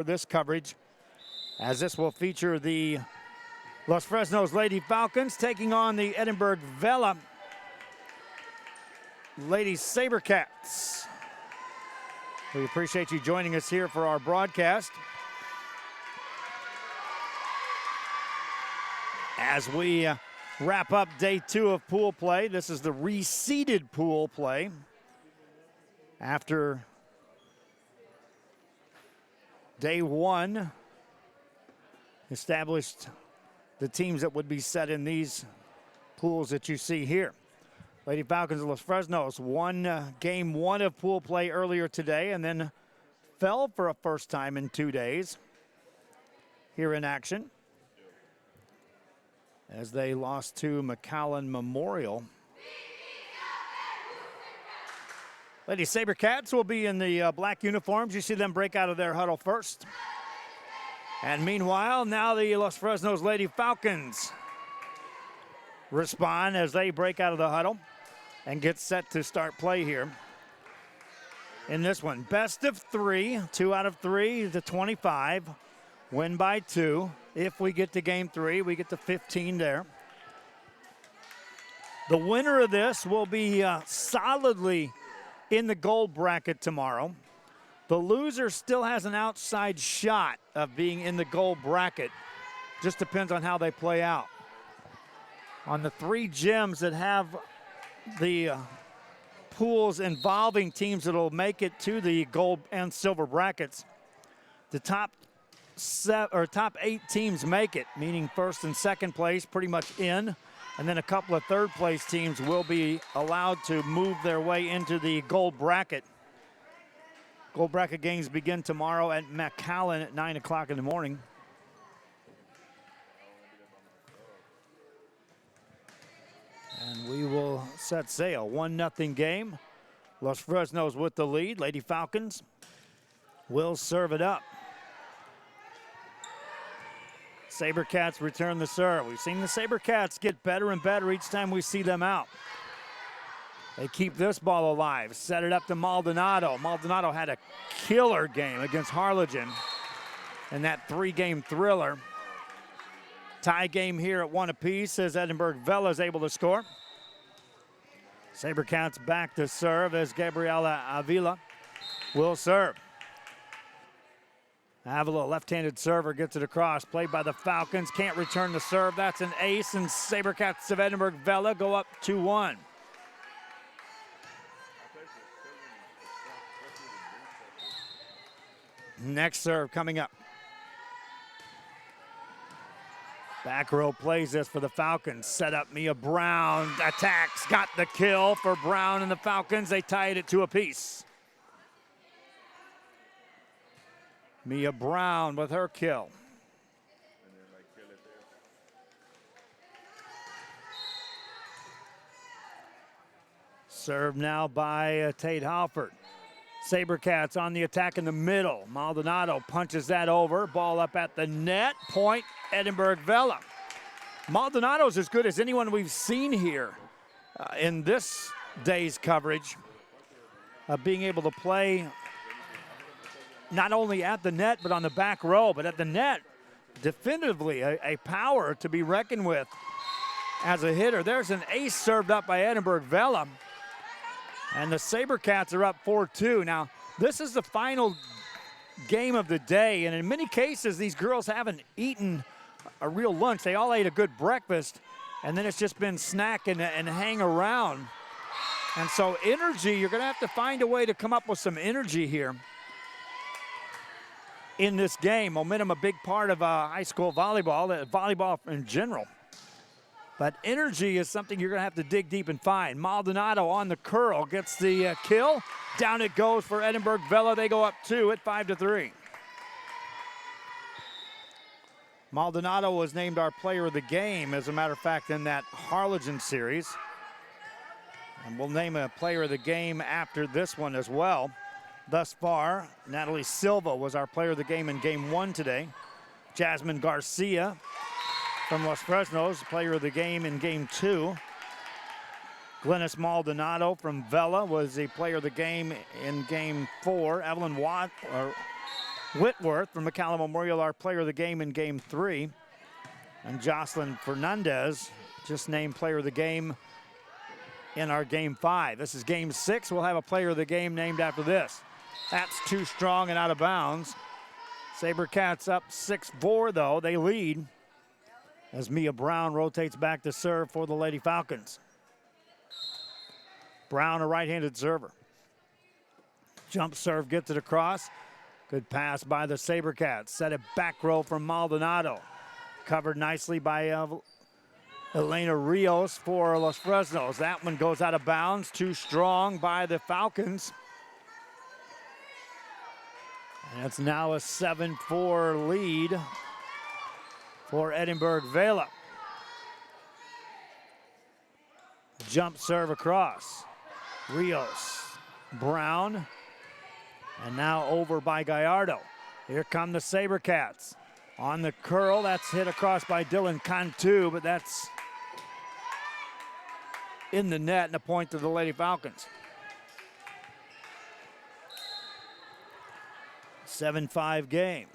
for this coverage, as this will feature the Los Fresnos Lady Falcons taking on the Edinburg Vela Lady Sabercats. We appreciate you joining us here for our broadcast. As we wrap up day 2 of pool play, this is the reseeded pool play. After day 1 established the teams that would be set in these pools that you see here. Lady Falcons of Los Fresnos won game 1 of pool play earlier today and then fell for a first time in 2 days here in action as they lost to McAllen Memorial. Lady Sabercats will be in the black uniforms. You see them break out of their huddle first. And meanwhile, now the Los Fresnos Lady Falcons respond as they break out of the huddle and get set to start play here in this one. Best of 3, 2 out of 3 to 25, win by 2. If we get to game 3, we get to 15 there. The winner of this will be solidly in the gold bracket tomorrow. The loser still has an outside shot of being in the gold bracket. Just depends on how they play out. On the 3 gyms that have the pools involving teams that will make it to the gold and silver brackets, the top 8 teams make it, meaning first and second place pretty much in, and then a couple of third place teams will be allowed to move their way into the gold bracket. Gold bracket games begin tomorrow at McAllen at 9 o'clock in the morning. And we will set sail. 1-0 game. Los Fresnos with the lead. Lady Falcons will serve it up. Sabercats return the serve. We've seen the Sabercats get better and better each time we see them out. They keep this ball alive. Set it up to Maldonado. Maldonado had a killer game against Harlingen in that 3-game thriller. Tie game here at 1 apiece as Edinburg Vela is able to score. Sabercats back to serve as Gabriela Avila will serve. Avila, left-handed server, gets it across. Played by the Falcons. Can't return the serve. That's an ace, and Sabercats of Edinburg Vela go up 2-1. Next serve coming up. Back row plays this for the Falcons. Set up Mia Brown. Attacks. Got the kill for Brown and the Falcons. They tied it 2 apiece. Mia Brown with her kill. Served now by Tate Halford. Sabercats on the attack in the middle. Maldonado punches that over. Ball up at the net. Point, Edinburg Vela. Maldonado's as good as anyone we've seen here in this day's coverage of being able to play not only at the net, but on the back row, but at the net, definitively a power to be reckoned with as a hitter. There's an ace served up by Edinburg Vela, and the Sabercats are up 4-2. Now, this is the final game of the day, and in many cases, these girls haven't eaten a real lunch. They all ate a good breakfast, and then it's just been snack and hang around. And so energy, you're going to have to find a way to come up with some energy here in this game. Momentum, a big part of high school volleyball, volleyball in general. But energy is something you're going to have to dig deep and find. Maldonado on the curl gets the kill. Down it goes for Edinburg Vela. They go up 2 at 5-3. Maldonado was named our player of the game, as a matter of fact, in that Harlingen series. And we'll name a player of the game after this one as well. Thus far, Natalie Silva was our player of the game in game 1 today. Jasmine Garcia from Los Fresnos, player of the game in game 2. Glennis Maldonado from Vela was a player of the game in game 4. Evelyn Whitworth from McAllen Memorial, our player of the game in Game 3. And Jocelyn Fernandez just named player of the game in our Game 5. This is Game 6. We'll have a player of the game named after this. That's too strong and out of bounds. SaberCats up 6-4, though. They lead as Mia Brown rotates back to serve for the Lady Falcons. Brown, a right-handed server. Jump serve, gets it across. Good pass by the SaberCats. Set it back row from Maldonado. Covered nicely by Elena Rios for Los Fresnos. That one goes out of bounds. Too strong by the Falcons. And it's now a 7-4 lead for Edinburg Vela. Jump serve across. Rios, Brown, and now over by Gallardo. Here come the SaberCats. On the curl, that's hit across by Dylan Cantu, but that's in the net and a point to the Lady Falcons. 7-5 game.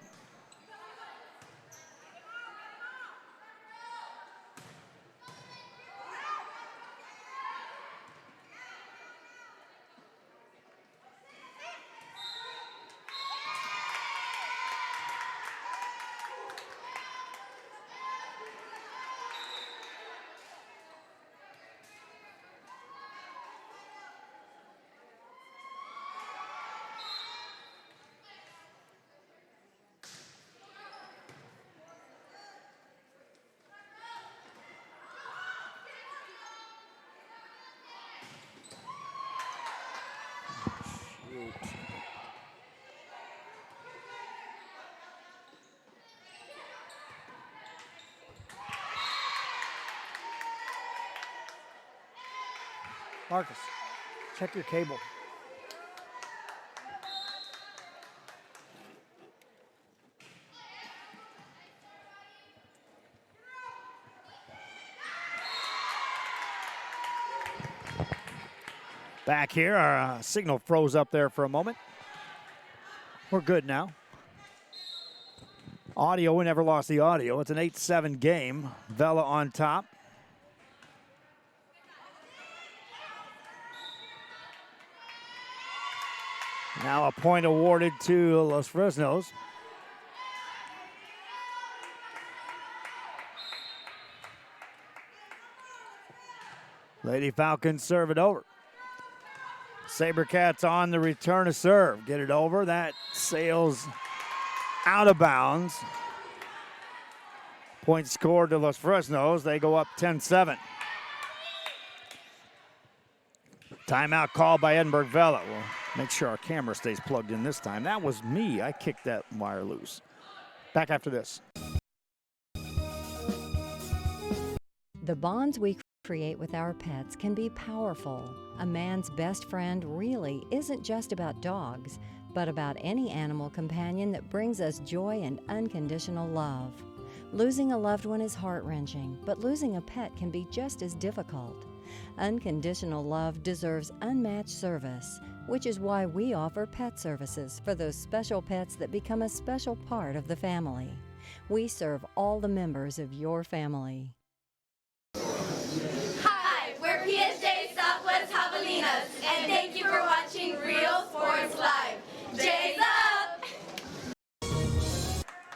Marcus, check your cable. Back here, our signal froze up there for a moment. We're good now. Audio, we never lost the audio. It's an 8-7 game. Vela on top. Now a point awarded to Los Fresnos. Lady Falcons serve it over. SaberCats on the return of serve. Get it over. That sails out of bounds. Point scored to Los Fresnos. They go up 10-7. Timeout called by Edinburg Vela. We'll make sure our camera stays plugged in this time. That was me. I kicked that wire loose. Back after this. The bonds we create with our pets can be powerful. A man's best friend really isn't just about dogs, but about any animal companion that brings us joy and unconditional love. Losing a loved one is heart-wrenching, but losing a pet can be just as difficult. Unconditional love deserves unmatched service, which is why we offer pet services for those special pets that become a special part of the family. We serve all the members of your family. Hi, we're PSJ Southwest Javelinas, and thank you for watching Real Sports Live. J's up!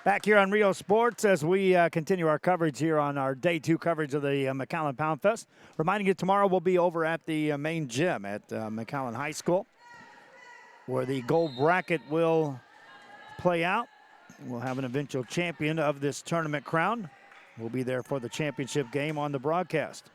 Back here on Rio Sports as we continue our coverage here on our Day 2 coverage of the McAllen Poundfest. Reminding you, tomorrow we'll be over at the main gym at McAllen High School, where the gold bracket will play out. We'll have an eventual champion of this tournament crowned. We'll be there for the championship game on the broadcast.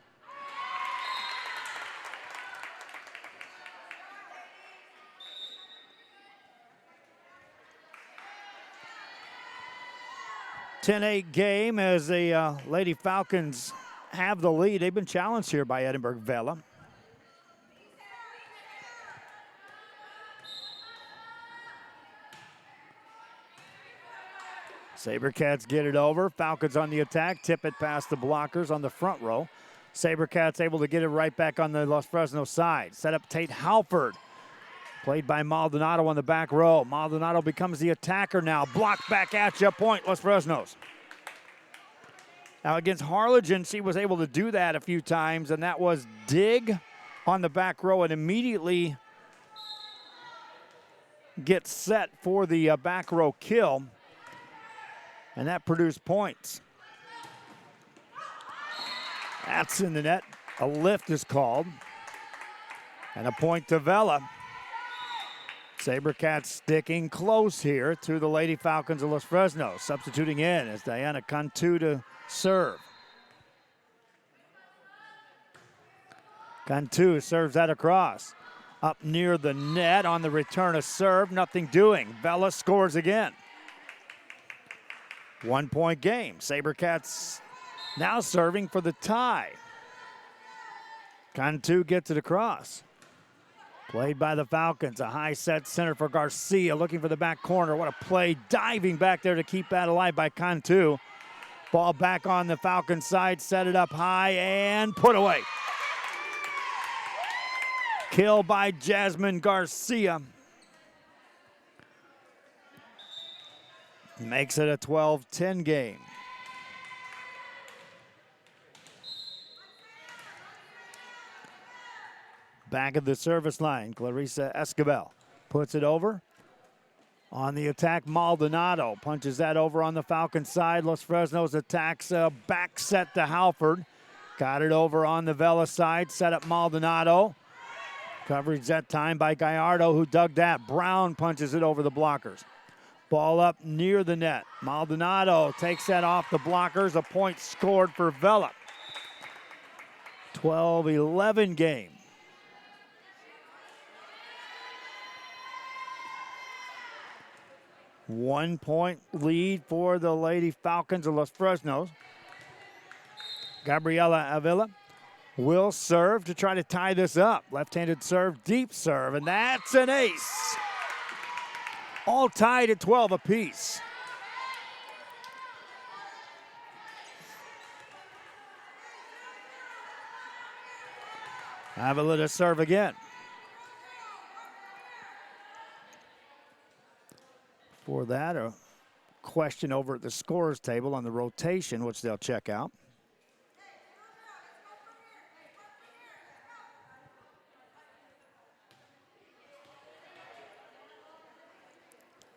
(10-8) game as the Lady Falcons have the lead. They've been challenged here by Edinburg Vela. SaberCats get it over. Falcons on the attack. Tip it past the blockers on the front row. SaberCats able to get it right back on the Los Fresnos side. Set up Tate Halford. Played by Maldonado on the back row. Maldonado becomes the attacker now. Blocked back at you, point, Los Fresnos. Now against Harlingen, she was able to do that a few times, and that was dig on the back row and immediately get set for the back row kill, and that produced points. That's in the net. A lift is called, and a point to Vela. SaberCats sticking close here to the Lady Falcons of Los Fresnos. Substituting in is Diana Cantu to serve. Cantu serves that across. Up near the net on the return of serve, nothing doing. Vela scores again. 1 point game. SaberCats now serving for the tie. Cantu gets it across. Played by the Falcons. A high set center for Garcia, looking for the back corner. What a play, diving back there to keep that alive by Cantu. Ball back on the Falcons side, set it up high and put away. Kill by Jasmine Garcia. Makes it a 12-10 game. Back of the service line, Clarissa Escobar puts it over. On the attack, Maldonado punches that over on the Falcon side. Los Fresnos attacks a back set to Halford. Got it over on the Vela side, set up Maldonado. Coverage that time by Gallardo, who dug that. Brown punches it over the blockers. Ball up near the net. Maldonado takes that off the blockers. A point scored for Vela. 12-11 game. One point lead for the Lady Falcons of Los Fresnos. Gabriela Avila will serve to try to tie this up. Left-handed serve, deep serve, and that's an ace. All tied at 12 apiece. Avila to serve again. For that, a question over at the scorers table on the rotation, which they'll check out.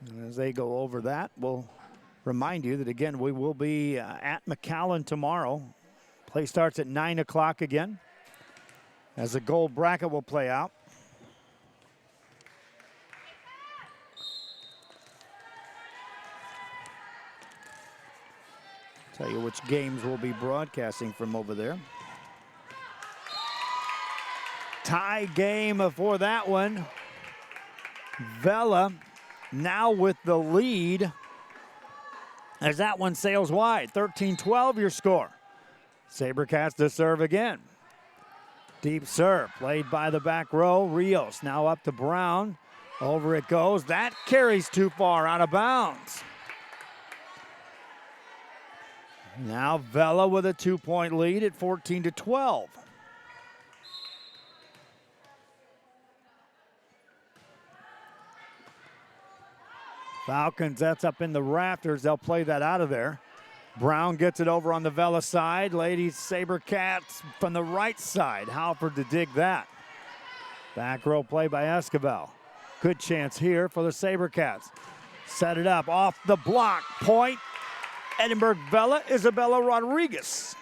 And as they go over that, we'll remind you that, again, we will be at McAllen tomorrow. Play starts at 9 o'clock again, as the gold bracket will play out. Tell you which games we'll be broadcasting from over there. Tie game for that one. Vela now with the lead as that one sails wide. 13-12 your score. SaberCats to serve again. Deep serve played by the back row. Rios now up to Brown. Over it goes. That carries too far, out of bounds. Now Vela with a 2-point lead at 14-12. Falcons, that's up in the rafters. They'll play that out of there. Brown gets it over on the Vela side. Ladies SaberCats from the right side. Halford to dig that. Back row play by Escobar. Good chance here for the SaberCats. Set it up off the block. Point. Edinburg Vela, Isabella Rodriguez.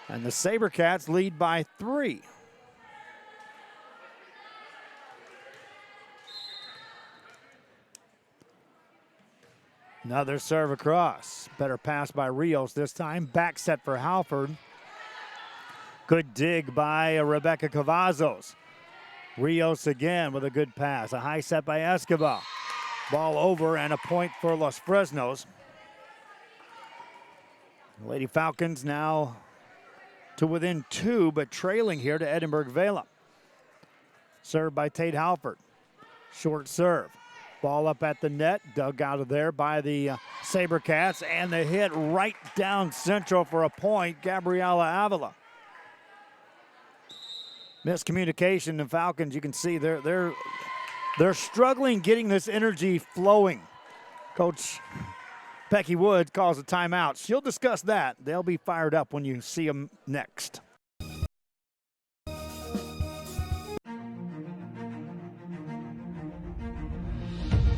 And the SaberCats lead by 3. Another serve across. Better pass by Rios this time. Back set for Halford. Good dig by Rebecca Cavazos. Rios again with a good pass. A high set by Escobar. Ball over and a point for Los Fresnos. Lady Falcons now to within 2, but trailing here to Edinburg Vela. Served by Tate Halford. Short serve. Ball up at the net, dug out of there by the SaberCats, and the hit right down central for a point, Gabriela Avila. Miscommunication. The Falcons, you can see they're struggling getting this energy flowing. Coach Becky Woods calls a timeout. She'll discuss that. They'll be fired up when you see them next.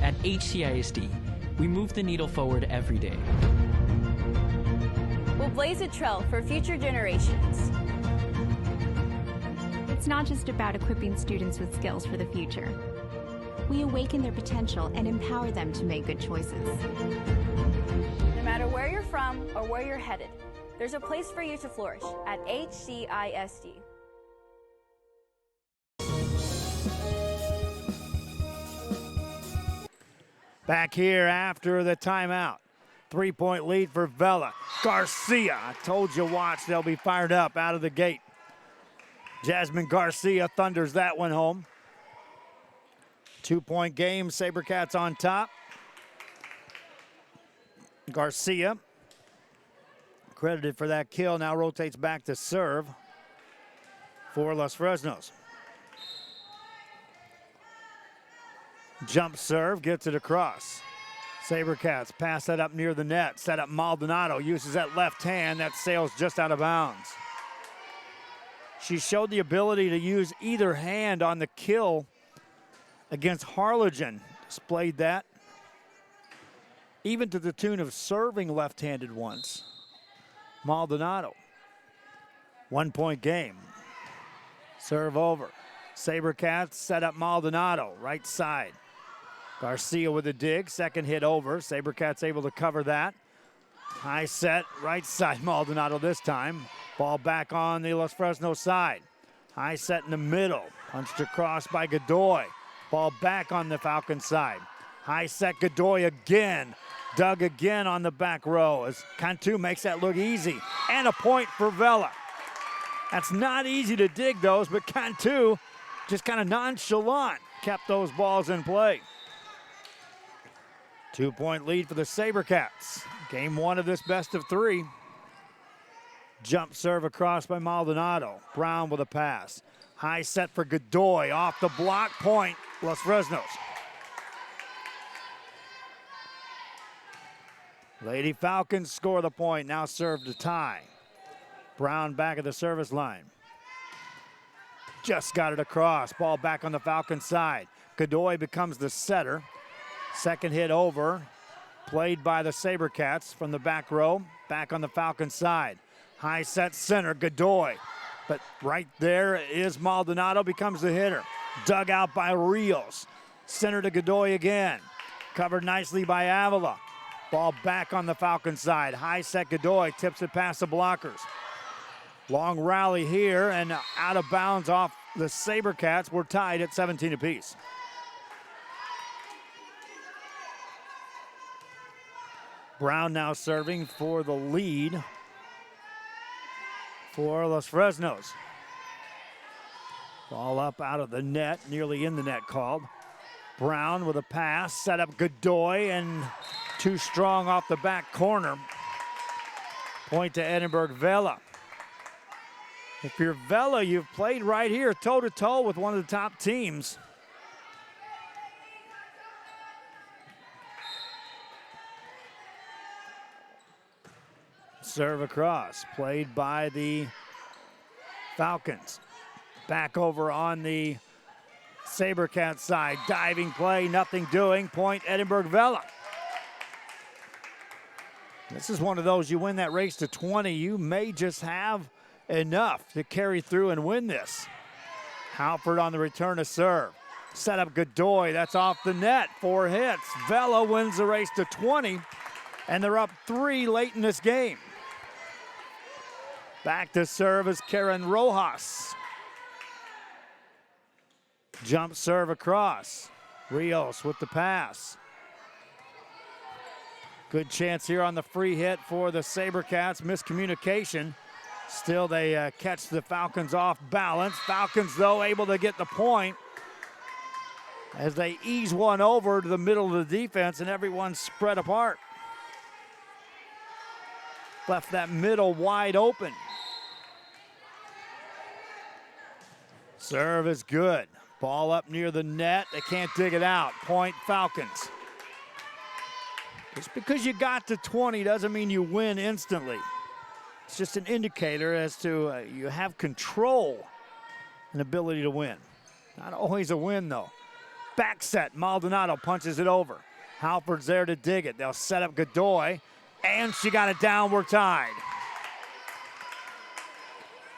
At HCISD, we move the needle forward every day. We'll blaze a trail for future generations. It's not just about equipping students with skills for the future. We awaken their potential and empower them to make good choices. No matter where you're from or where you're headed, there's a place for you to flourish at HCISD. Back here after the timeout. 3-point lead for Vela. Garcia, I told you, watch, they'll be fired up out of the gate. Jasmine Garcia thunders that one home. 2-point game, SaberCats on top. Garcia, credited for that kill, now rotates back to serve for Los Fresnos. Jump serve, gets it across. SaberCats pass that up near the net. Set up Maldonado, uses that left hand. That sails just out of bounds. She showed the ability to use either hand on the kill against Harlingen. Displayed that. Even to the tune of serving left-handed once. Maldonado. 1-point game. Serve over. SaberCats set up Maldonado, right side. Garcia with a dig, second hit over. SaberCats able to cover that. High set, right side Maldonado this time. Ball back on the Los Fresnos side. High set in the middle. Punched across by Godoy. Ball back on the Falcon side. High set Godoy again. Dug again on the back row as Cantu makes that look easy. And a point for Vela. That's not easy to dig those, but Cantu just kind of nonchalant kept those balls in play. 2-point lead for the SaberCats. Game one of this best of three. Jump serve across by Maldonado. Brown with a pass. High set for Godoy. Off the block, point, Los Fresnos. Lady Falcons score the point, now serve to tie. Brown back at the service line. Just got it across. Ball back on the Falcon side. Godoy becomes the setter. Second hit over. Played by the SaberCats from the back row. Back on the Falcon side. High set center, Godoy. But right there is Maldonado, becomes the hitter. Dug out by Rios. Center to Godoy again. Covered nicely by Avila. Ball back on the Falcon side. High set Godoy, tips it past the blockers. Long rally here and out of bounds off the SaberCats. We're tied at 17 apiece. Brown now serving for the lead for Los Fresnos. Ball up out of the net, nearly in the net called. Brown with a pass, set up Godoy, and too strong off the back corner. Point to Edinburg Vela. If you're Vela, you've played right here toe-to-toe with one of the top teams. Serve across, played by the Falcons. Back over on the SaberCats side. Diving play, nothing doing. Point Edinburg Vela. This is one of those, you win that race to 20, you may just have enough to carry through and win this. Halford on the return to serve. Set up Godoy, that's off the net. 4 hits. Vela wins the race to 20, and they're up 3 late in this game. Back to serve is Karen Rojas. Jump serve across. Rios with the pass. Good chance here on the free hit for the SaberCats. Miscommunication. Still, they catch the Falcons off balance. Falcons, though, able to get the point as they ease one over to the middle of the defense, and everyone's spread apart. Left that middle wide open. Serve is good. Ball up near the net. They can't dig it out. Point Falcons. Just because you got to 20 doesn't mean you win instantly. It's just an indicator as to you have control and ability to win. Not always a win, though. Back set. Maldonado punches it over. Halford's there to dig it. They'll set up Godoy, and she got it down. We're tied.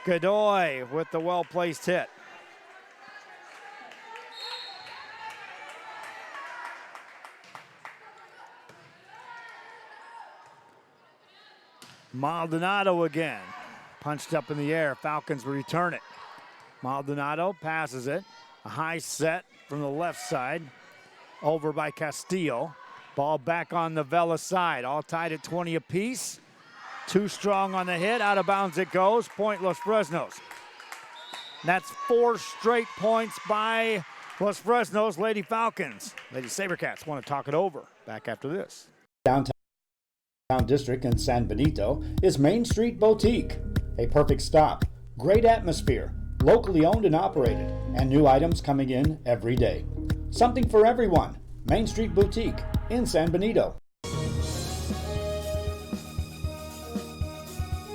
Godoy with the well-placed hit. Maldonado again. Punched up in the air. Falcons return it. Maldonado passes it. A high set from the left side. Over by Castillo. Ball back on the Vela side. All tied at 20 apiece. Too strong on the hit. Out of bounds it goes. Point Los Fresnos. That's 4 straight points by Los Fresnos Lady Falcons. Lady Sabercats want to talk it over. Back after this. Downtown District in San Benito is Main Street Boutique. A perfect stop, great atmosphere, locally owned and operated, and new items coming in every day. Something for everyone. Main Street Boutique in San Benito.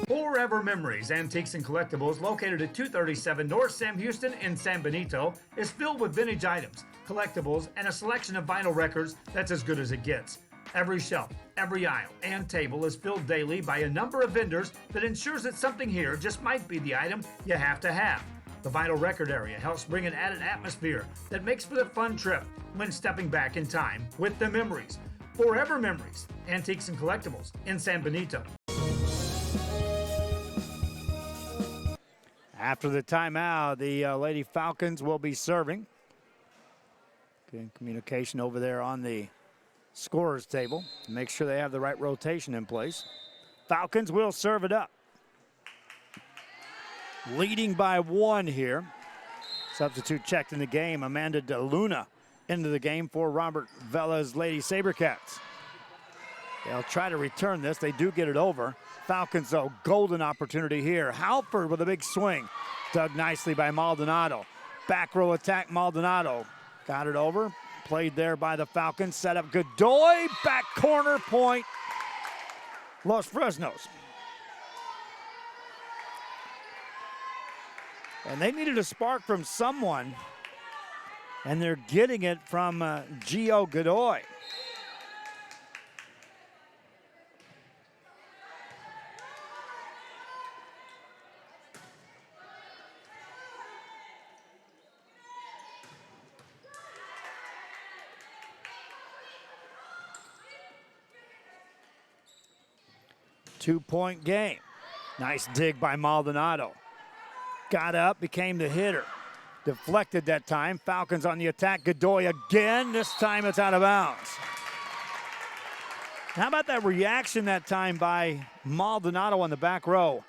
Forever Memories, Antiques and Collectibles, located at 237 North Sam Houston in San Benito, is filled with vintage items, collectibles, and a selection of vinyl records that's as good as it gets. Every shelf, every aisle, and table is filled daily by a number of vendors that ensures that something here just might be the item you have to have. The vinyl record area helps bring an added atmosphere that makes for the fun trip when stepping back in time with the memories. Forever Memories, Antiques and Collectibles in San Benito. After the timeout, the Lady Falcons will be serving. Good communication over there on the scorer's table. Make sure they have the right rotation in place. Falcons will serve it up. Leading by 1 here. Substitute checked in the game. Amanda DeLuna into the game for Robert Vela's Lady Sabercats. They'll try to return this. They do get it over. Falcons, though, golden opportunity here. Halford with a big swing. Dug nicely by Maldonado. Back row attack, Maldonado. Got it over. Played there by the Falcons. Set up Godoy. Back corner point. Los Fresnos. And they needed a spark from someone. And they're getting it from Gio Godoy. Two-point game. Nice dig by Maldonado. Got up, became the hitter. Deflected that time. Falcons on the attack. Godoy again. This time it's out of bounds. How about that reaction that time by Maldonado on the back row?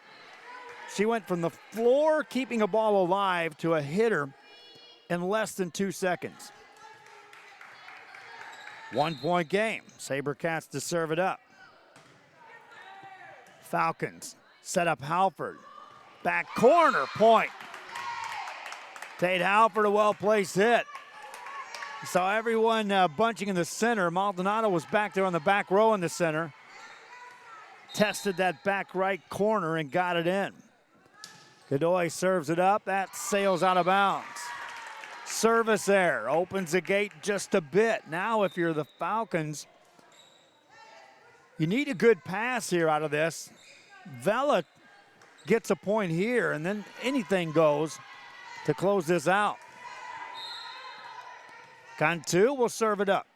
She went from the floor, keeping a ball alive, to a hitter in less than 2 seconds. 1-point game. Sabercats to serve it up. Falcons set up Halford. Back corner point. Tate Halford, a well-placed hit. Saw everyone bunching in the center. Maldonado was back there on the back row in the center. Tested that back right corner and got it in. Godoy serves it up. That sails out of bounds. Service error. Opens the gate just a bit. Now if you're the Falcons, you need a good pass here out of this. Vela gets a point here, and then anything goes to close this out. Cantu will serve it up.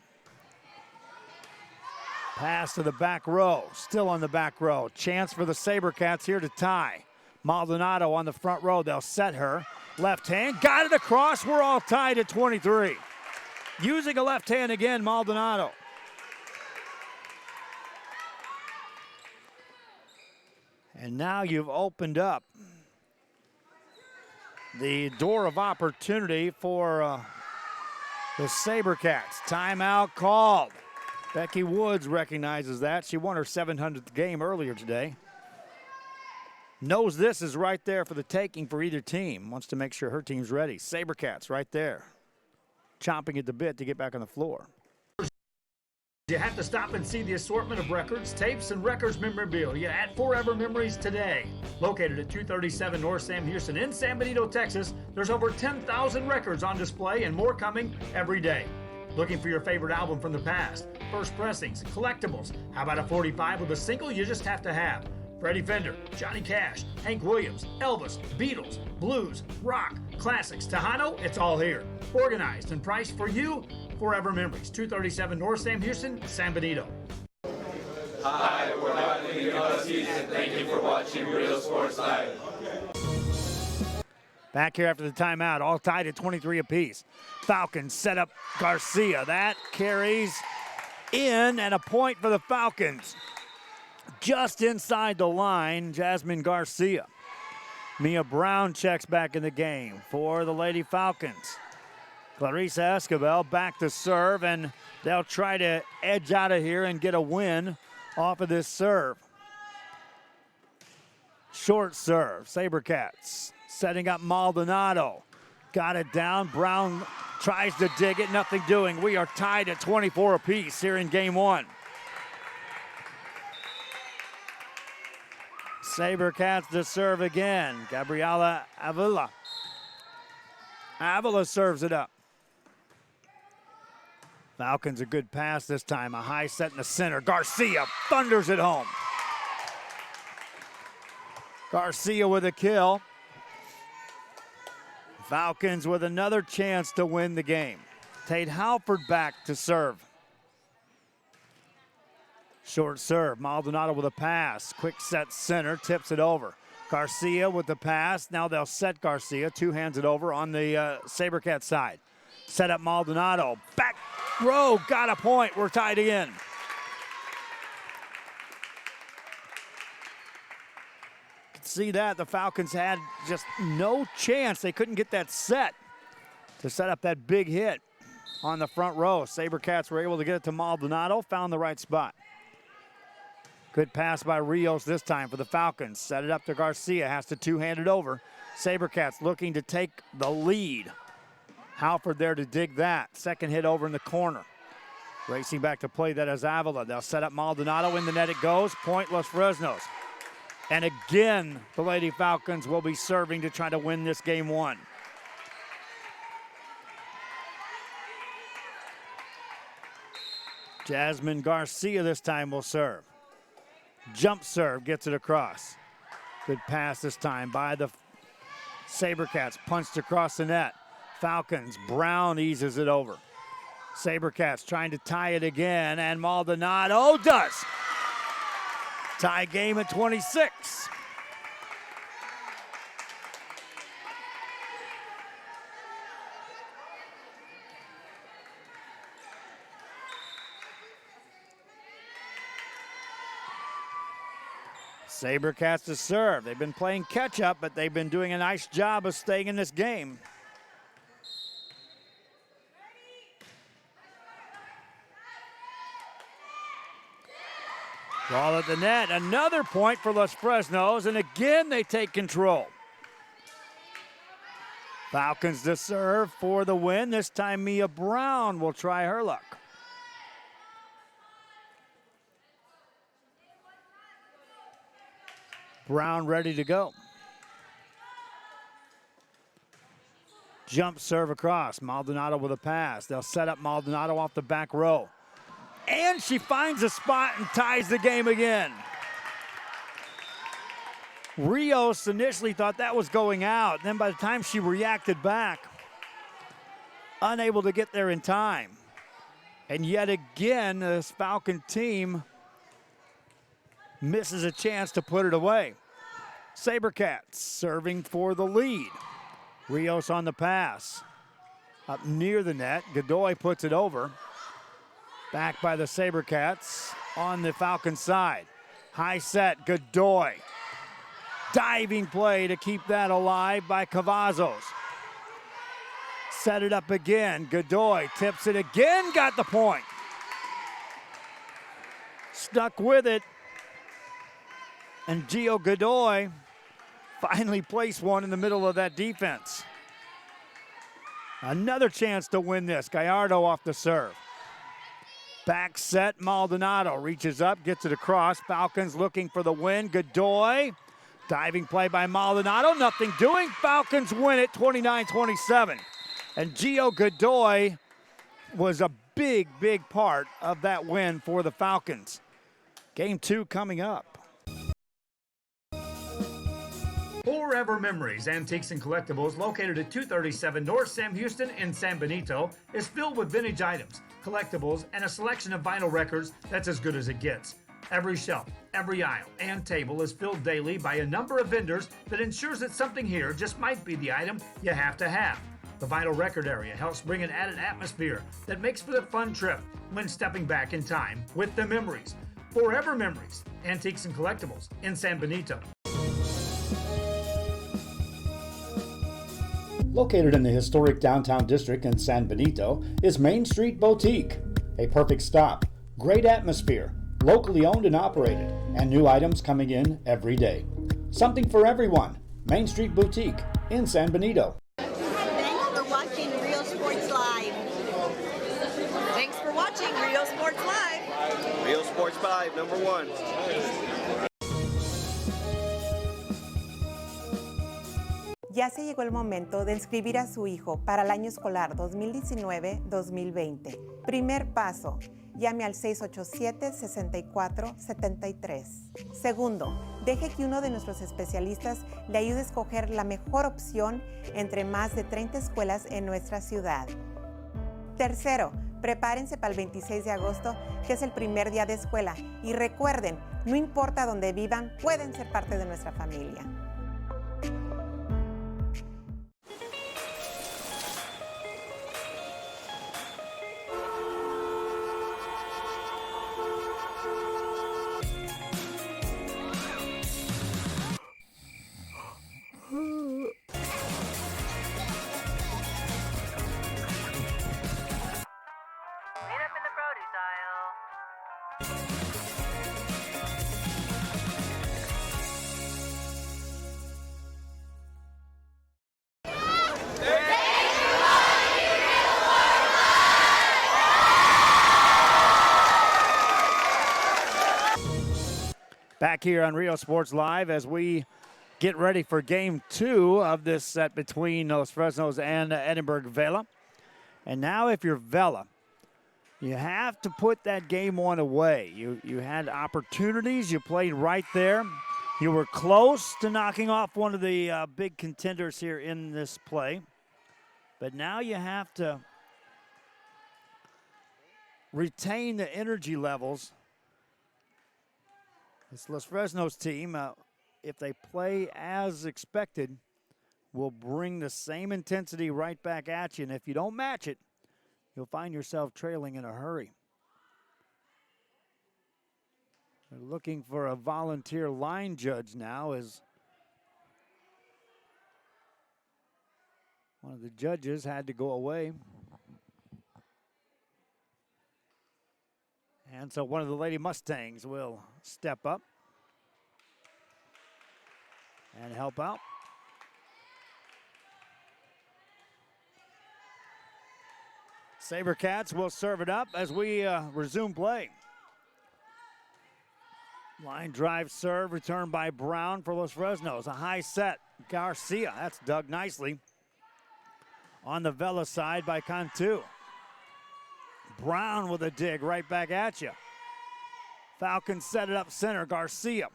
Pass to the back row, still on the back row. Chance for the Sabercats here to tie. Maldonado on the front row, they'll set her. Left hand, got it across, we're all tied at 23. Using a left hand again, Maldonado. And now you've opened up the door of opportunity for the Sabercats. Timeout called. Becky Woods recognizes that. She won her 700th game earlier today. Knows this is right there for the taking for either team. Wants to make sure her team's ready. Sabercats right there, chomping at the bit to get back on the floor. You have to stop and see the assortment of records, tapes, and records memorabilia at Forever Memories today. Located at 237 North Sam Houston in San Benito, Texas, there's over 10,000 records on display and more coming every day. Looking for your favorite album from the past, first pressings, collectibles. How about a 45 with a single you just have to have? Freddie Fender, Johnny Cash, Hank Williams, Elvis, Beatles, blues, rock, classics, Tejano, it's all here. Organized and priced for you. Forever Memories, 237 North Sam Houston, San Benito. Hi, we're Natalie and thank you for watching Real Sports Live. Back here after the timeout, all tied at 23 apiece. Falcons set up Garcia. That carries in, and a point for the Falcons. Just inside the line, Jasmine Garcia. Mia Brown checks back in the game for the Lady Falcons. Clarissa Escobar back to serve, and they'll try to edge out of here and get a win off of this serve. Short serve, Sabercats setting up Maldonado. Got it down, Brown tries to dig it, nothing doing. We are tied at 24 apiece here in game one. Sabercats to serve again. Gabriela Avila. Avila serves it up. Falcons a good pass this time. A high set in the center. Garcia thunders it home. Garcia with a kill. Falcons with another chance to win the game. Tate Halford back to serve. Short serve, Maldonado with a pass. Quick set center, tips it over. Garcia with the pass. Now they'll set Garcia. Two hands it over on the Sabercat side. Set up Maldonado. Back row, got a point. We're tied again. See that the Falcons had just no chance. They couldn't get that set to set up that big hit on the front row. Sabercats were able to get it to Maldonado, found the right spot. Good pass by Rios this time for the Falcons. Set it up to Garcia, has to two-hand it over. Sabercats looking to take the lead. Halford there to dig that. Second hit over in the corner. Racing back to play that is Avila. They'll set up Maldonado, in the net it goes. Pointless Fresnos. And again, the Lady Falcons will be serving to try to win this game one. Jasmine Garcia this time will serve. Jump serve, gets it across. Good pass this time by the Sabercats, punched across the net. Falcons, Brown eases it over. Sabercats trying to tie it again, and Maldonado does. Tie game at 26. Sabercats to serve. They've been playing catch up, but they've been doing a nice job of staying in this game. Ball at the net, another point for Los Fresnos, and again they take control. Falcons to serve for the win. This time Mia Brown will try her luck. Brown ready to go. Jump serve across, Maldonado with a pass. They'll set up Maldonado off the back row. And she finds a spot and ties the game again. Rios initially thought that was going out. Then by the time she reacted back, unable to get there in time. And yet again, this Falcon team misses a chance to put it away. Sabercats serving for the lead. Rios on the pass. Up near the net, Godoy puts it over. Back by the Sabercats on the Falcon side. High set, Godoy. Diving play to keep that alive by Cavazos. Set it up again, Godoy tips it again, got the point. Stuck with it. And Gio Godoy finally place one in the middle of that defense. Another chance to win this. Gallardo off the serve. Back set, Maldonado reaches up, gets it across. Falcons looking for the win. Godoy, diving play by Maldonado, nothing doing. Falcons win it 29-27. And Gio Godoy was a big, big part of that win for the Falcons. Game 2 coming up. Forever Memories, Antiques and Collectibles, located at 237 North Sam Houston in San Benito, is filled with vintage items, collectibles, and a selection of vinyl records that's as good as it gets. Every shelf, every aisle, and table is filled daily by a number of vendors that ensures that something here just might be the item you have to have. The vinyl record area helps bring an added atmosphere that makes for the fun trip when stepping back in time with the memories. Forever Memories, Antiques and Collectibles in San Benito. Located in the historic downtown district in San Benito is Main Street Boutique. A perfect stop, great atmosphere, locally owned and operated, and new items coming in every day. Something for everyone. Main Street Boutique in San Benito. Thanks for watching Real Sports Live. Thanks for watching Real Sports Live. Real Sports Live, #1. Ya se llegó el momento de inscribir a su hijo para el año escolar 2019-2020. Primer paso, llame al 687-6473. Segundo, deje que uno de nuestros especialistas le ayude a escoger la mejor opción entre más de 30 escuelas en nuestra ciudad. Tercero, prepárense para el 26 de agosto, que es el primer día de escuela. Y recuerden, no importa dónde vivan, pueden ser parte de nuestra familia. Back here on Real Sports Live as we get ready for game 2 of this set between Los Fresnos and Edinburg Vela. And now if you're Vela, you have to put that game 1 away. You had opportunities, you played right there. You were close to knocking off one of the big contenders here in this play. But now you have to retain the energy levels. This Los Fresnos team, if they play as expected, will bring the same intensity right back at you. And if you don't match it, you'll find yourself trailing in a hurry. They're looking for a volunteer line judge now as one of the judges had to go away. And so one of the Lady Mustangs will step up and help out. SaberCats will serve it up as we resume play. Line drive serve, returned by Brown for Los Fresnos. A high set, Garcia, that's dug nicely. On the Vela side by Cantu. Brown with a dig right back at you. Falcons set it up center, Garcia.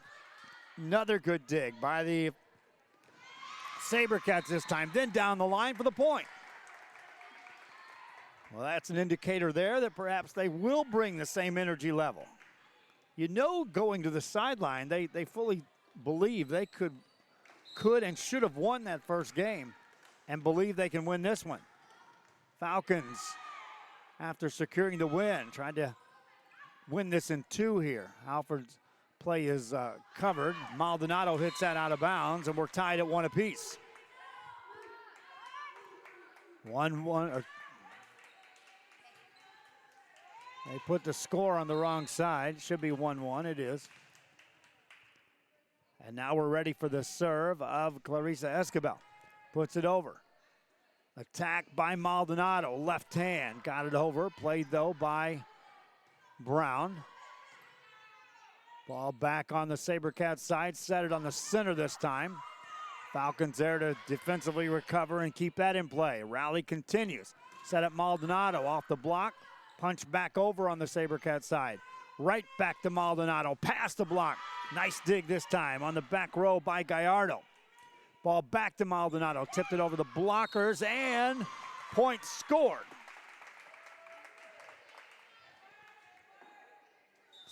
Another good dig by the SaberCats this time. Then down the line for the point. Well, that's an indicator there that perhaps they will bring the same energy level. You know, going to the sideline, they fully believe they could and should have won that first game and believe they can win this one. Falcons, after securing the win, trying to win this in 2 here. Alfred's play is covered. Maldonado hits that out of bounds, and we're tied at 1 apiece. 1-1. They put the score on the wrong side. Should be 1-1. It is. And now we're ready for the serve of Clarissa Escobar. Puts it over. Attack by Maldonado, left hand, got it over. Played though by Brown. Ball back on the SaberCats side, set it on the center this time. Falcons there to defensively recover and keep that in play. Rally continues. Set up Maldonado off the block. Punch back over on the SaberCats side. Right back to Maldonado, past the block. Nice dig this time on the back row by Gallardo. Ball back to Maldonado, tipped it over the blockers, and point scored.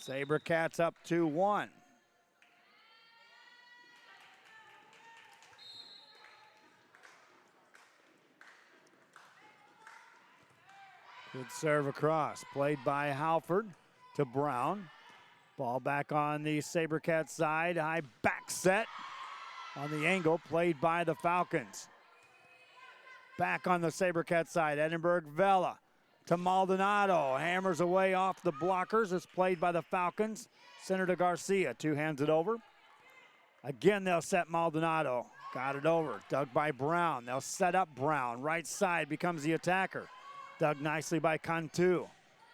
SaberCats up 2-1. Good serve across, played by Halford to Brown. Ball back on the SaberCats side, high back set. On the angle, played by the Falcons. Back on the SaberCats side, Edinburg Vela to Maldonado. Hammers away off the blockers. It's played by the Falcons. Center to Garcia, two hands it over. Again, they'll set Maldonado. Got it over, dug by Brown. They'll set up Brown. Right side becomes the attacker. Dug nicely by Cantu.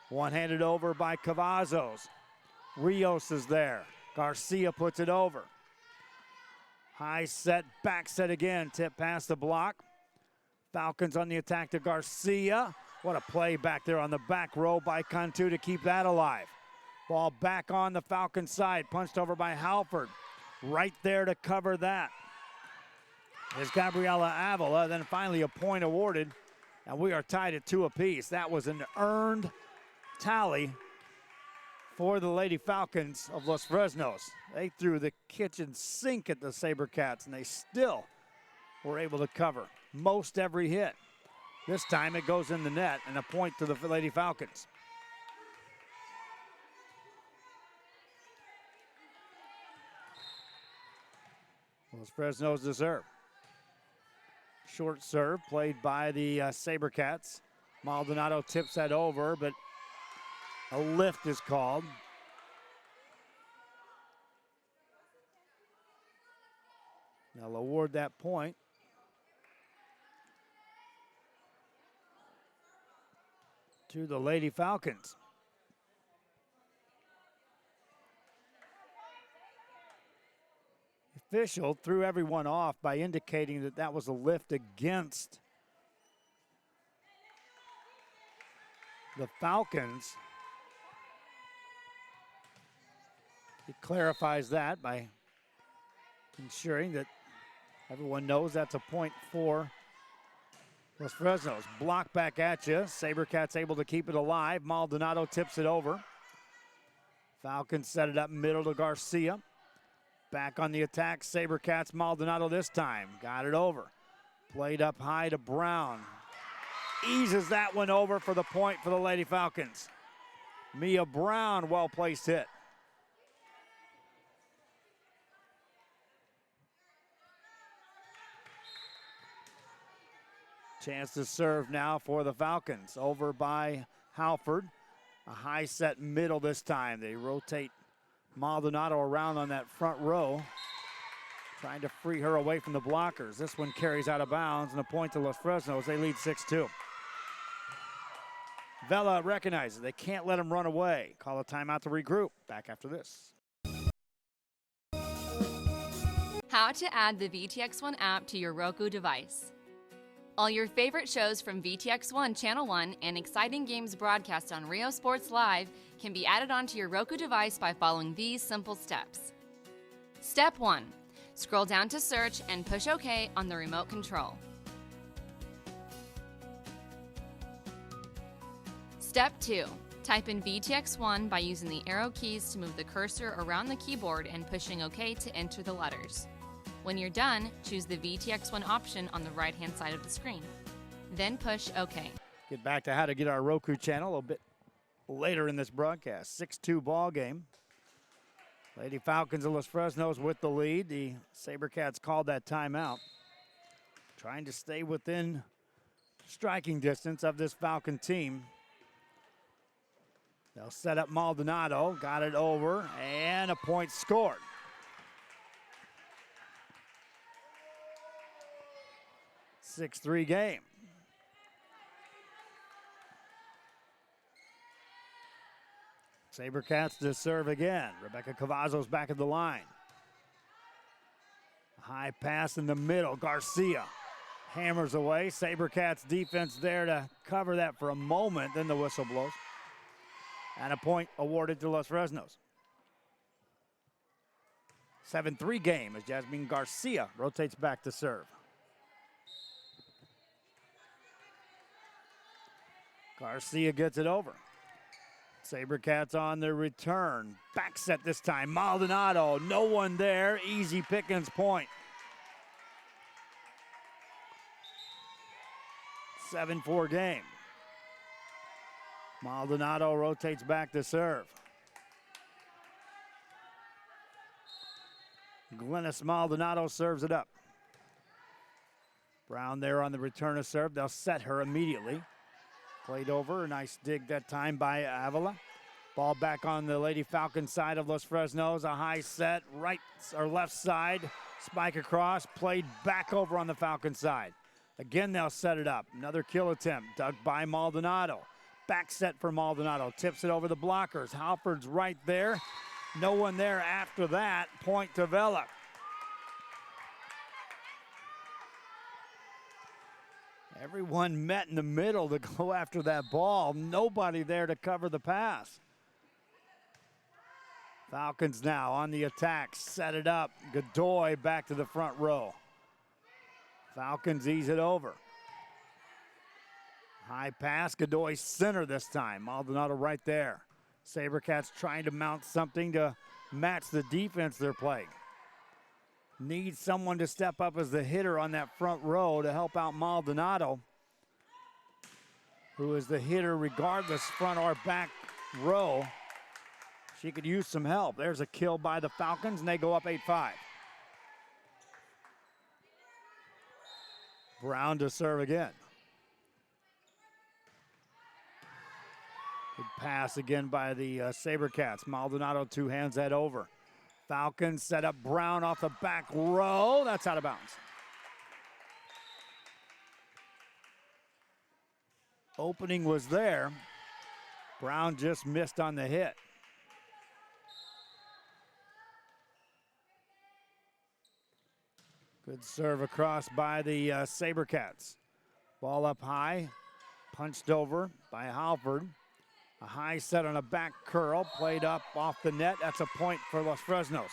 One-handed over by Cavazos. Rios is there. Garcia puts it over. High set, back set again, tip past the block. Falcons on the attack to Garcia. What a play back there on the back row by Cantu to keep that alive. Ball back on the Falcons side, punched over by Halford. Right there to cover that is Gabriela Avila. Then finally a point awarded, and we are tied at 2 apiece. That was an earned tally for the Lady Falcons of Los Fresnos. They threw the kitchen sink at the SaberCats, and they still were able to cover most every hit. This time it goes in the net, and a point to the Lady Falcons. Los Fresnos to serve. Short serve played by the SaberCats. Maldonado tips that over, but a lift is called. They'll award that point to the Lady Falcons. The official threw everyone off by indicating that that was a lift against the Falcons. He clarifies that by ensuring that everyone knows that's a point for Los Fresnos. Block back at you. SaberCats able to keep it alive. Maldonado tips it over. Falcons set it up middle to Garcia. Back on the attack, SaberCats. Maldonado this time. Got it over. Played up high to Brown. Eases that one over for the point for the Lady Falcons. Mia Brown, well-placed hit. Chance to serve now for the Falcons. Over by Halford. A high set middle this time. They rotate Maldonado around on that front row, trying to free her away from the blockers. This one carries out of bounds, and a point to Los Fresnos. They lead 6-2. Vela recognizes they can't let him run away. Call a timeout to regroup. Back after this. How to add the VTX1 app to your Roku device. All your favorite shows from VTX1 Channel 1 and exciting games broadcast on Rio Sports Live can be added onto your Roku device by following these simple steps. Step 1. Scroll down to search and push OK on the remote control. Step 2. Type in VTX1 by using the arrow keys to move the cursor around the keyboard and pushing OK to enter the letters. When you're done, choose the VTX1 option on the right-hand side of the screen. Then push OK. Get back to how to get our Roku channel a little bit later in this broadcast. 6-2 ball game. Lady Falcons of Los Fresnos with the lead. The SaberCats called that timeout. Trying to stay within striking distance of this Falcon team. They'll set up Maldonado. Got it over, and a point scored. 6-3 game. SaberCats to serve again. Rebecca Cavazos back at the line. High pass in the middle. Garcia hammers away. SaberCats defense there to cover that for a moment. Then the whistle blows. And a point awarded to Los Fresnos. 7-3 game as Jasmine Garcia rotates back to serve. Garcia gets it over. SaberCats on the return. Back set this time. Maldonado, no one there. Easy pickings point. 7-4 game. Maldonado rotates back to serve. Glennis Maldonado serves it up. Brown there on the return of serve. They'll set her immediately. Played over, a nice dig that time by Vela. Ball back on the Lady Falcon side of Los Fresnos. A high set, right or left side. Spike across, played back over on the Falcon side. Again, they'll set it up. Another kill attempt, dug by Maldonado. Back set for Maldonado, tips it over the blockers. Halford's right there. No one there after that. Point to Vela. Everyone met in the middle to go after that ball. Nobody there to cover the pass. Falcons now on the attack. Set it up. Godoy back to the front row. Falcons ease it over. High pass. Godoy center this time. Maldonado right there. SaberCats trying to mount something to match the defense they're playing. Need someone to step up as the hitter on that front row to help out Maldonado, who is the hitter regardless front or back row. She could use some help. There's a kill by the Falcons, and they go up 8-5. Brown to serve again. Good pass again by the SaberCats. Maldonado two hands that over. Falcons set up Brown off the back row. That's out of bounds. Opening was there. Brown just missed on the hit. Good serve across by the SaberCats. Ball up high. Punched over by Halford. A high set on a back curl, played up off the net. That's a point for Los Fresnos.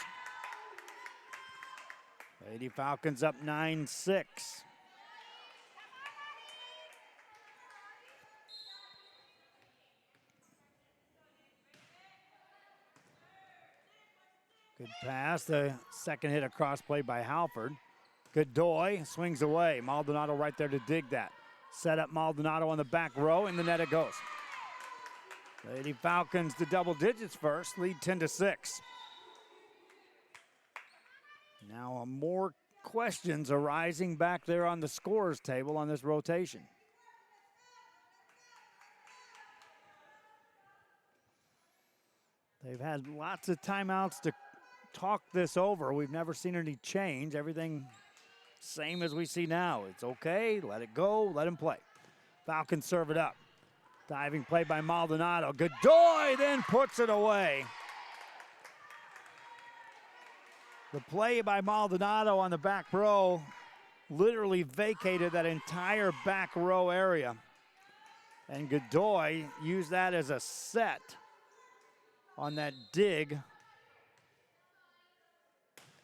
Lady Falcons up 9-6. Good pass. The second hit across played by Halford. Godoy swings away. Maldonado right there to dig that. Set up Maldonado on the back row. In the net it goes. Lady Falcons to double digits first, lead 10-6. Now more questions arising back there on the scorers table on this rotation. They've had lots of timeouts to talk this over. We've never seen any change. Everything same as we see now. It's okay, let it go, let him play. Falcons serve it up. Diving play by Maldonado. Godoy then puts it away. The play by Maldonado on the back row literally vacated that entire back row area. And Godoy used that as a set on that dig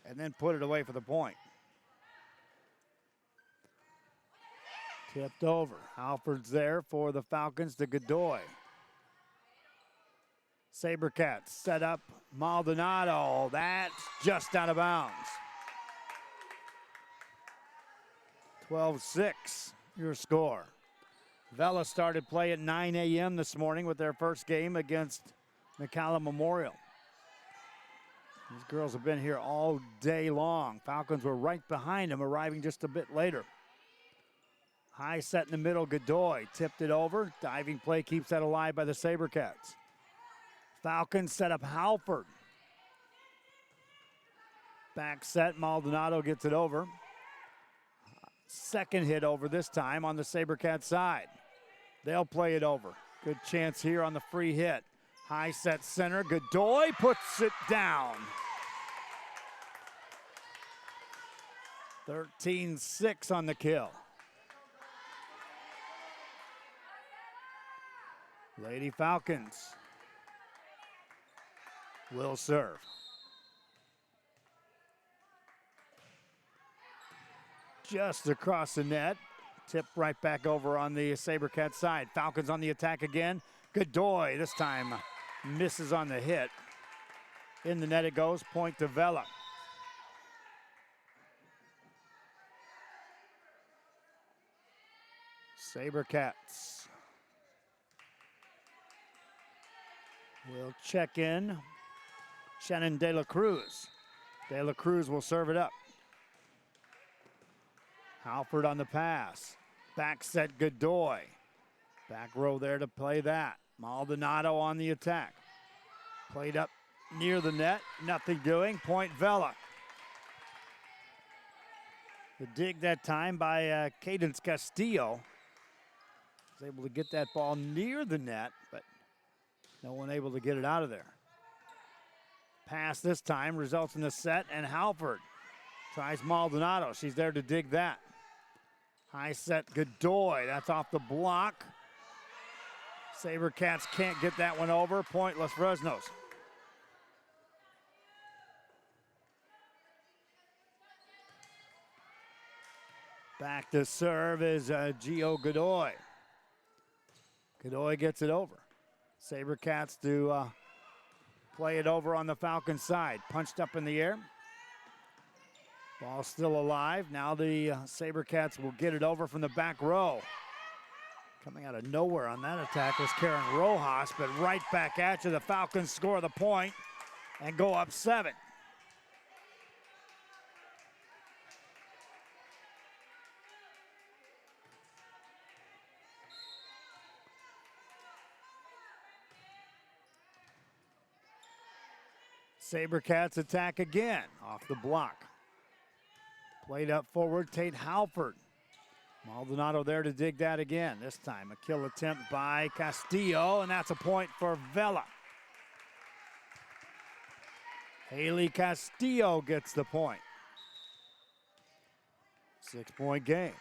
and then put it away for the point. Tipped over. Halford's there for the Falcons to Godoy. SaberCats set up Maldonado. That's just out of bounds. 12-6, your score. Vela started play at 9 a.m. this morning with their first game against McCallum Memorial. These girls have been here all day long. Falcons were right behind them, arriving just a bit later. High set in the middle, Godoy tipped it over. Diving play keeps that alive by the SaberCats. Falcons set up Halford. Back set, Maldonado gets it over. second hit over this time on the SaberCat side. They'll play it over. Good chance here on the free hit. High set center. Godoy puts it down. 13-6 on the kill. Lady Falcons will serve. Just across the net. Tip right back over on the SaberCat side. Falcons on the attack again. Godoy this time misses on the hit. In the net it goes. Point to Vela. SaberCats will check in. Shannon De La Cruz. De La Cruz will serve it up. Halford on the pass. Back set Godoy. Back row there to play that. Maldonado on the attack. Played up near the net. Nothing doing. Point Vela. The dig that time by Cadence Castillo. Was able to get that ball near the net, but no one able to get it out of there. Pass this time results in the set, and Halford tries Maldonado. She's there to dig that. High set Godoy. That's off the block. SaberCats can't get that one over. Point Los Fresnos. Back to serve is Gio Godoy. Godoy gets it over. SaberCats to play it over on the Falcon side. Punched up in the air. Ball still alive. Now the SaberCats will get it over from the back row. Coming out of nowhere on that attack was Karen Rojas, but right back at you. The Falcons score the point and go up 7. SaberCats attack again off the block. Played up forward, Tate Halford. Maldonado there to dig that again. This time a kill attempt by Castillo, and that's a point for Vela. Haley Castillo gets the point. 6-point game.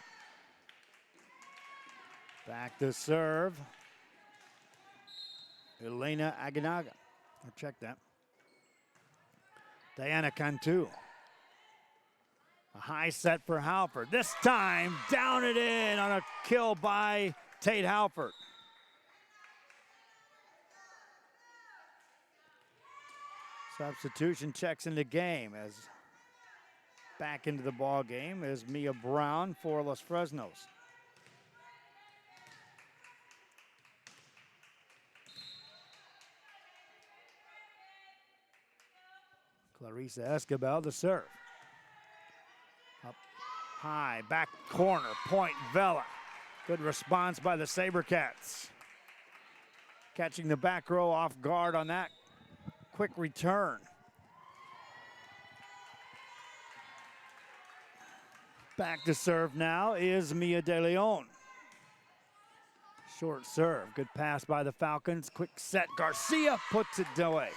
Back to serve. Elena Aguinaga. I'll check that. Diana Cantu. A high set for Halford. This time, down it in on a kill by Tate Halford. Substitution checks in the game as back into the ball game is Mia Brown for Los Fresnos. Clarissa Escobar, the serve. Up high, back corner, point Vela. Good response by the SaberCats. Catching the back row off guard on that quick return. Back to serve now is Mia De Leon. Short serve, good pass by the Falcons. Quick set, Garcia puts it away.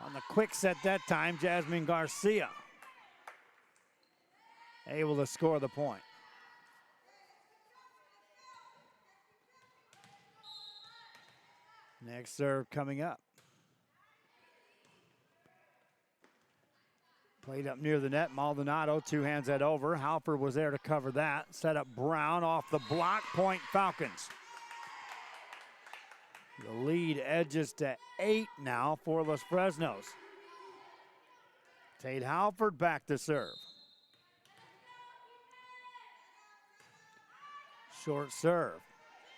On the quick set that time, Jasmine Garcia able to score the point. Next serve coming up. Played up near the net. Maldonado two hands that over. Halford was there to cover that. Set up Brown off the block. Point Falcons. The lead edges to 8 now for Los Fresnos. Tate Halford back to serve. Short serve.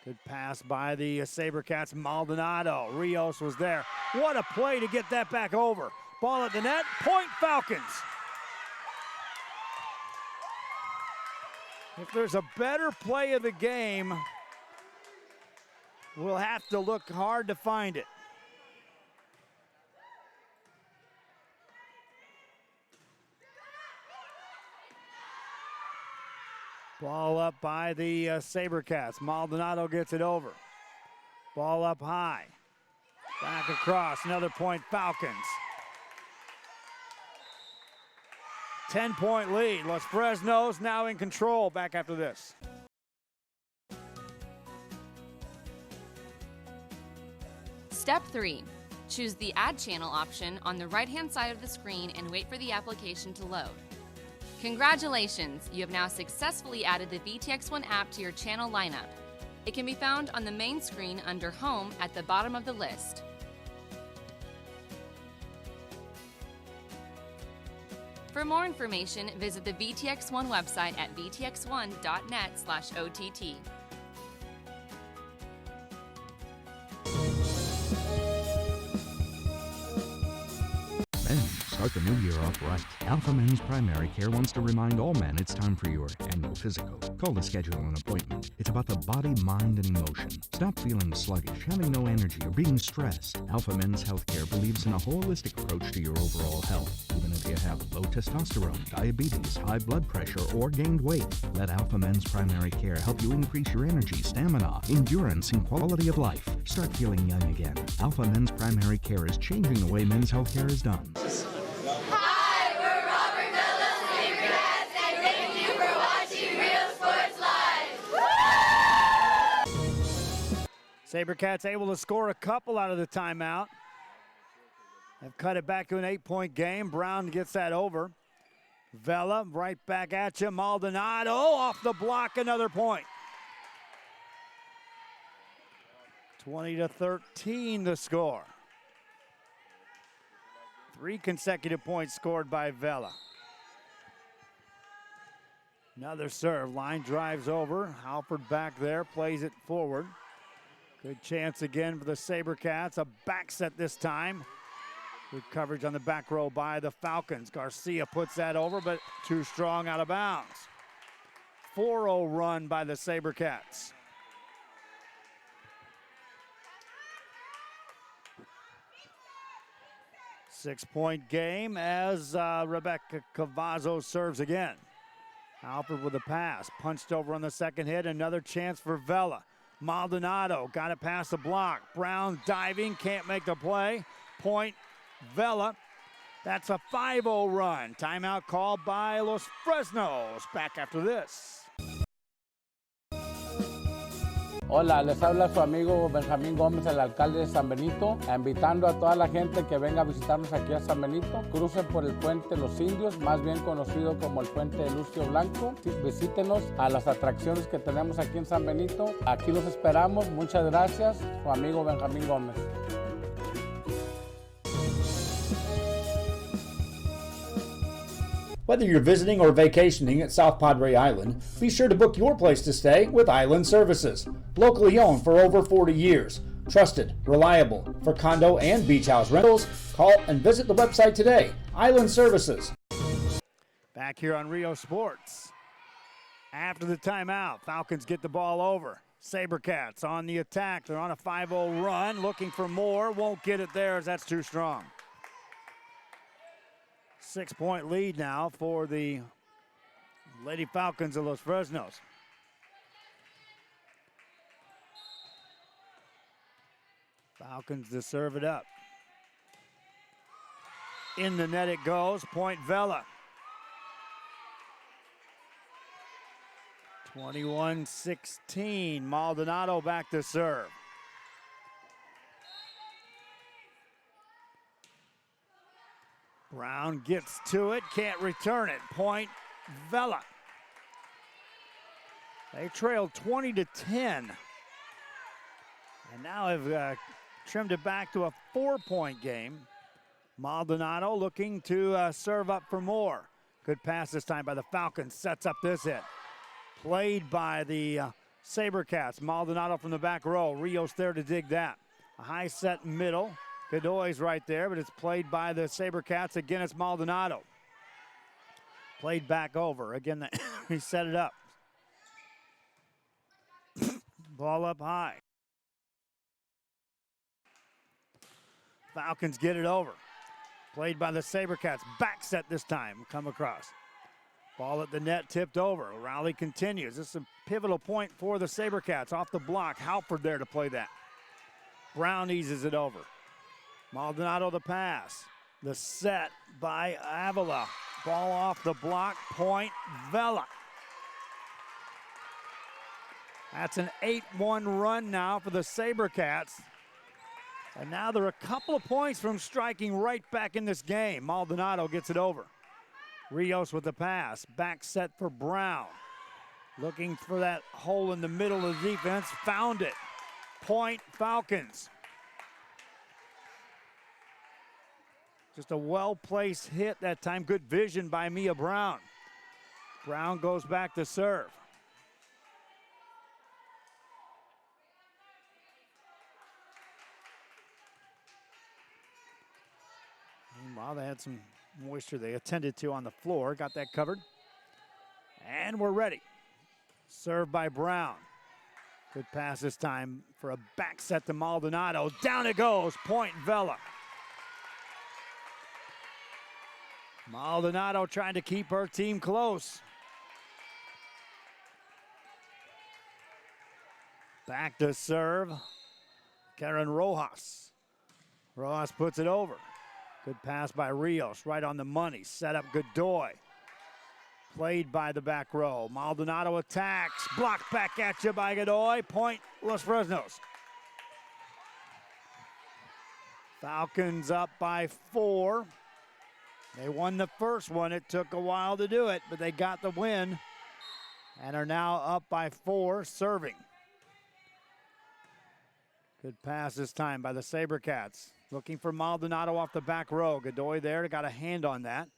Good pass by the SaberCats. Maldonado. Rios was there. What a play to get that back over. Ball at the net. Point Falcons. If there's a better play of the game, we'll have to look hard to find it. Ball up by the SaberCats. Maldonado gets it over. Ball up high. Back across, another point, Falcons. 10-point lead. Los Fresnos now in control back after this. Step 3. Choose the Add Channel option on the right-hand side of the screen and wait for the application to load. Congratulations! You have now successfully added the VTX1 app to your channel lineup. It can be found on the main screen under Home at the bottom of the list. For more information, visit the VTX1 website at vtx1.net/OTT. Start the new year off right. Alpha Men's Primary Care wants to remind all men it's time for your annual physical. Call to schedule an appointment. It's about the body, mind, and emotion. Stop feeling sluggish, having no energy, or being stressed. Alpha Men's Healthcare believes in a holistic approach to your overall health. Even if you have low testosterone, diabetes, high blood pressure, or gained weight, let Alpha Men's Primary Care help you increase your energy, stamina, endurance, and quality of life. Start feeling young again. Alpha Men's Primary Care is changing the way men's healthcare is done. SaberCats able to score a couple out of the timeout. Have cut it back to an 8-point game. Brown gets that over. Vela right back at you. Maldonado off the block, another point. 20-13 the score. 3 consecutive points scored by Vela. Another serve. Line drives over. Halford back there, plays it forward. Good chance again for the SaberCats. A back set this time. Good coverage on the back row by the Falcons. Garcia puts that over, but too strong out of bounds. 4-0 run by the SaberCats. Six-point game as Rebecca Cavazzo serves again. Alfred with a pass. Punched over on the second hit. Another chance for Vela. Maldonado got it past the block. Brown diving, can't make the play. Point, Vela. That's a 5-0 run. Timeout called by Los Fresnos. Back after this. Hola, les habla su amigo Benjamín Gómez, el alcalde de San Benito, invitando a toda la gente que venga a visitarnos aquí a San Benito. Crucen por el puente Los Indios, más bien conocido como el puente de Lucio Blanco. Visítenos a las atracciones que tenemos aquí en San Benito. Aquí los esperamos. Muchas gracias. Su amigo Benjamín Gómez. Whether you're visiting or vacationing at South Padre Island, be sure to book your place to stay with Island Services. Locally owned for over 40 years. Trusted, reliable for condo and beach house rentals. Call and visit the website today. Island Services. Back here on Rio Sports. After the timeout, Falcons get the ball over. SaberCats on the attack. They're on a 5-0 run, looking for more. Won't get it there as that's too strong. 6-point lead now for the Lady Falcons of Los Fresnos. Falcons to serve it up. In the net it goes. Point Vela. 21-16. Maldonado back to serve. Brown gets to it, can't return it. Point Vela. They trailed 20-10. And now have trimmed it back to a 4-point game. Maldonado looking to serve up for more. Good pass this time by the Falcons. Sets up this hit. Played by the SaberCats. Maldonado from the back row. Rios there to dig that. A high set middle. Godoy's right there, but it's played by the SaberCats. Again, it's Maldonado. Played back over. Again, he set it up. Ball up high. Falcons get it over. Played by the SaberCats. Back set this time. Come across. Ball at the net, tipped over. Rally continues. This is a pivotal point for the SaberCats. Off the block, Halford there to play that. Brown eases it over. Maldonado the pass. The set by Avila. Ball off the block, point Vela. That's an 8-1 run now for the SaberCats. And now they're a couple of points from striking right back in this game. Maldonado gets it over. Rios with the pass. Back set for Brown. Looking for that hole in the middle of the defense. Found it. Point Falcons. Just a well-placed hit that time. Good vision by Mia Brown. Brown goes back to serve. Meanwhile, they had some moisture they attended to on the floor. Got that covered. And we're ready. Served by Brown. Good pass this time for a back set to Maldonado. Down it goes. Point Vela. Maldonado trying to keep her team close. Back to serve. Karen Rojas. Rojas puts it over. Good pass by Rios, right on the money. Set up Godoy. Played by the back row. Maldonado attacks. Blocked back at you by Godoy. Point Los Fresnos. Falcons up by 4. They won the first one. It took a while to do it, but they got the win and are now up by 4, serving. Good pass this time by the SaberCats. Looking for Maldonado off the back row. Godoy there, got a hand on that.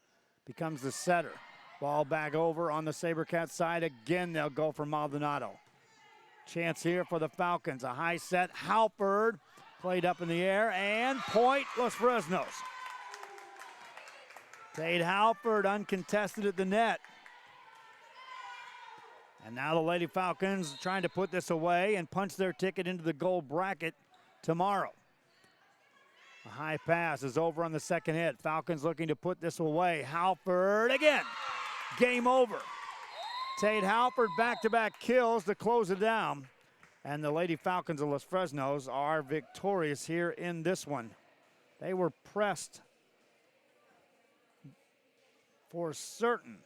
Becomes the setter. Ball back over on the SaberCats side. Again, they'll go for Maldonado. Chance here for the Falcons. A high set. Halford played up in the air, and point Los Fresnos. Tate Halford uncontested at the net. And now the Lady Falcons trying to put this away and punch their ticket into the gold bracket tomorrow. A high pass is over on the second hit. Falcons looking to put this away. Halford again. Game over. Tate Halford back-to-back kills to close it down. And the Lady Falcons of Los Fresnos are victorious here in this one. They were pressed for certain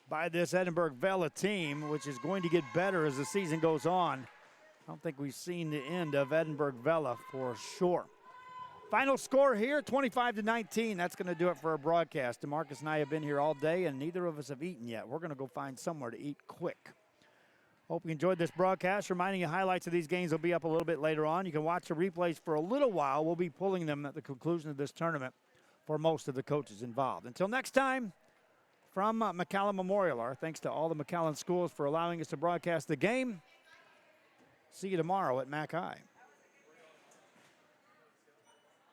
by this Edinburg Vela team, which is going to get better as the season goes on. I don't think we've seen the end of Edinburg Vela for sure. Final score here, 25-19. That's going to do it for our broadcast. DeMarcus and I have been here all day, and neither of us have eaten yet. We're going to go find somewhere to eat quick. Hope you enjoyed this broadcast. Reminding you, highlights of these games will be up a little bit later on. You can watch the replays for a little while. We'll be pulling them at the conclusion of this tournament for most of the coaches involved. Until next time, from McAllen Memorial, our thanks to all the McAllen schools for allowing us to broadcast the game. See you tomorrow at Mac High.